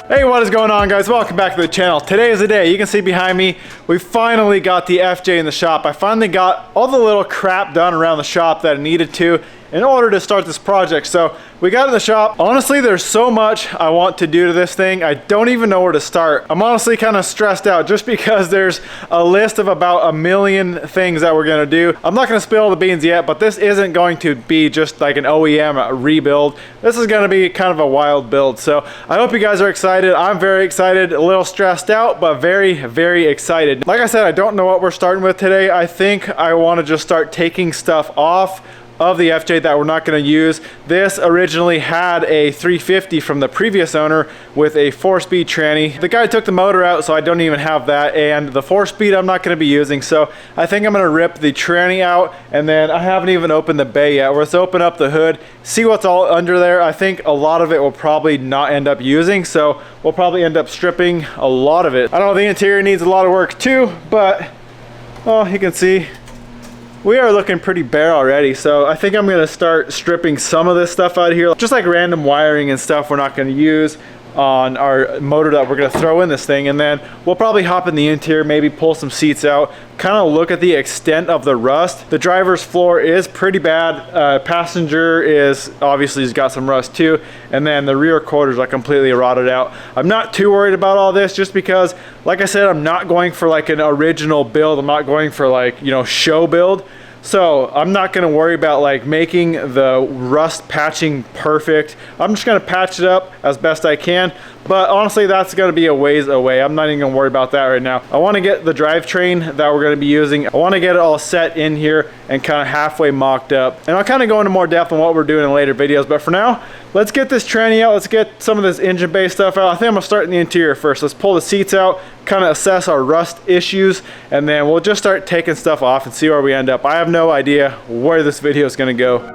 Hey, what is going on, guys? Welcome back to the channel. Today is the day. You can see behind me, we finally got the FJ in the shop. I finally got all the little crap done around the shop that I needed to in order to start this project. So we got in the shop. Honestly, there's so much I want to do to this thing. I don't even know where to start. I'm honestly kind of stressed out just because there's a list of about a million things that we're gonna do. I'm not gonna spill the beans yet, but this isn't going to be just like an OEM rebuild. This is gonna be kind of a wild build. So I hope you guys are excited. I'm very excited, a little stressed out, but very, very excited. Like I said, I don't know what we're starting with today. I think I wanna just start taking stuff off of the FJ that we're not going to use. This originally had a 350 from the previous owner with a 4-speed tranny. The guy took the motor out, so I don't even have that, and the 4-speed I'm not going to be using, so I think I'm going to rip the tranny out, and then I haven't even opened the bay yet. Let's open up the hood, see what's all under there. I think a lot of it will probably not end up using, so we'll probably end up stripping a lot of it. I know the interior needs a lot of work too, but oh, you can see we are looking pretty bare already, so I think I'm gonna start stripping some of this stuff out of here. Just like random wiring and stuff we're not gonna use on our motor that we're gonna throw in this thing, and then we'll probably hop in the interior, maybe pull some seats out, kind of look at the extent of the rust. The driver's floor is pretty bad. Passenger is obviously has got some rust too, and then the rear quarters are completely rotted out. I'm not too worried about all this just because, like I said, I'm not going for like an original build. I'm not going for like, you know, show build. So I'm not gonna worry about like making the rust patching perfect. I'm just gonna patch it up as best I can. But honestly, that's gonna be a ways away. I'm not even gonna worry about that right now. I wanna get the drivetrain that we're gonna be using. I wanna get it all set in here and kind of halfway mocked up. And I'll kind of go into more depth on what we're doing in later videos. But for now, let's get this tranny out. Let's get some of this engine bay stuff out. I think I'm gonna start in the interior first. Let's pull the seats out, kind of assess our rust issues, and then we'll just start taking stuff off and see where we end up. I have no idea where this video is gonna go.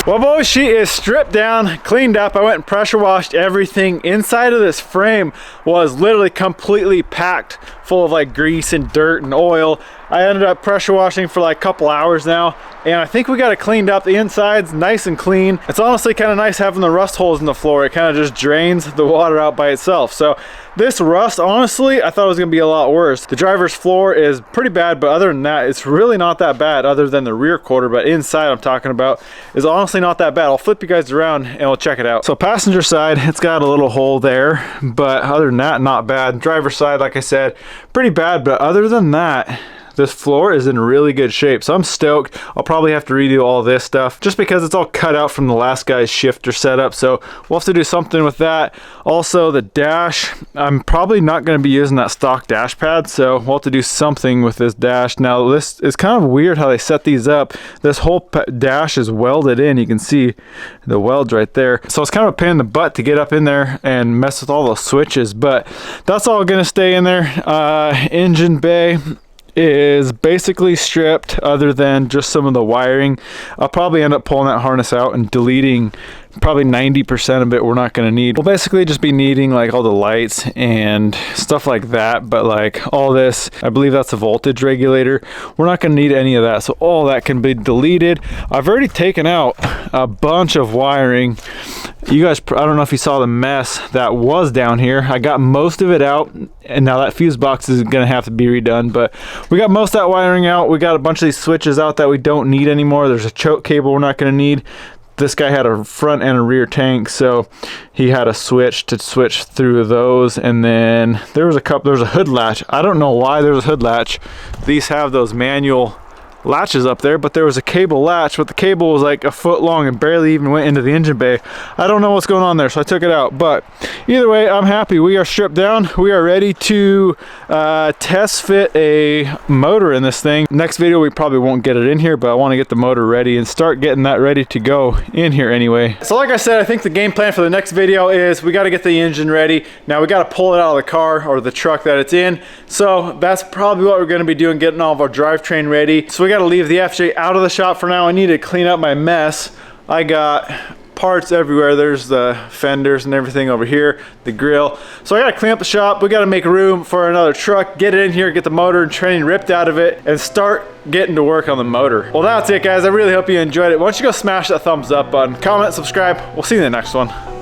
Well, boys, she is stripped down, cleaned up. I went and pressure washed everything. Inside of this frame was literally completely packed full of like grease and dirt and oil. I ended up pressure washing for like a couple hours now, and I think we got it cleaned up. The inside's nice and clean. It's honestly kind of nice having the rust holes in the floor. It kind of just drains the water out by itself. So this rust, honestly, I thought it was gonna be a lot worse. The driver's floor is pretty bad, but other than that, it's really not that bad other than the rear quarter, but inside I'm talking about is honestly not that bad. I'll flip you guys around and we'll check it out. So passenger side, it's got a little hole there, but other than that, not bad. Driver's side, like I said, pretty bad, but other than that, this floor is in really good shape, so I'm stoked. I'll probably have to redo all this stuff just because it's all cut out from the last guy's shifter setup, so we'll have to do something with that. Also, the dash, I'm probably not going to be using that stock dash pad, so we'll have to do something with this dash. Now, this is kind of weird how they set these up. This whole dash is welded in. You can see the welds right there, so it's kind of a pain in the butt to get up in there and mess with all those switches, but that's all going to stay in there. Engine bay is basically stripped other than just some of the wiring. I'll probably end up pulling that harness out and deleting probably 90% of it we're not going to need. We'll basically just be needing like all the lights and stuff like that, but like all this, I believe that's a voltage regulator. We're not going to need any of that, so all that can be deleted. I've already taken out a bunch of wiring. You guys, I don't know if you saw the mess that was down here. I got most of it out, and now that fuse box is going to have to be redone, but we got most of that wiring out. We got a bunch of these switches out that we don't need anymore. There's a choke cable we're not going to need. This guy had a front and a rear tank, so he had a switch to switch through those. And then there was a hood latch. I don't know why there's a hood latch. These have those manual latches up there, but there was a cable latch, but the cable was like a foot long and barely even went into the engine bay. I don't know what's going on there, so I took it out. But either way, I'm happy. We are stripped down. We are ready to test fit a motor in this thing. Next video we probably won't get it in here, but I want to get the motor ready and start getting that ready to go in here anyway. So like I said, I think the game plan for the next video is we got to get the engine ready. Now we got to pull it out of the car or the truck that it's in, so that's probably what we're going to be doing, getting all of our drivetrain ready. So we got to leave the FJ out of the shop for now. I need to clean up my mess. I got parts everywhere. There's the fenders and everything over here, the grill. So I gotta clean up the shop. We gotta make room for another truck, get it in here, get the motor and training ripped out of it, and start getting to work on the motor. Well, that's it, guys. I really hope you enjoyed it. Why don't you go smash that thumbs up button, comment, subscribe. We'll see you in the next one.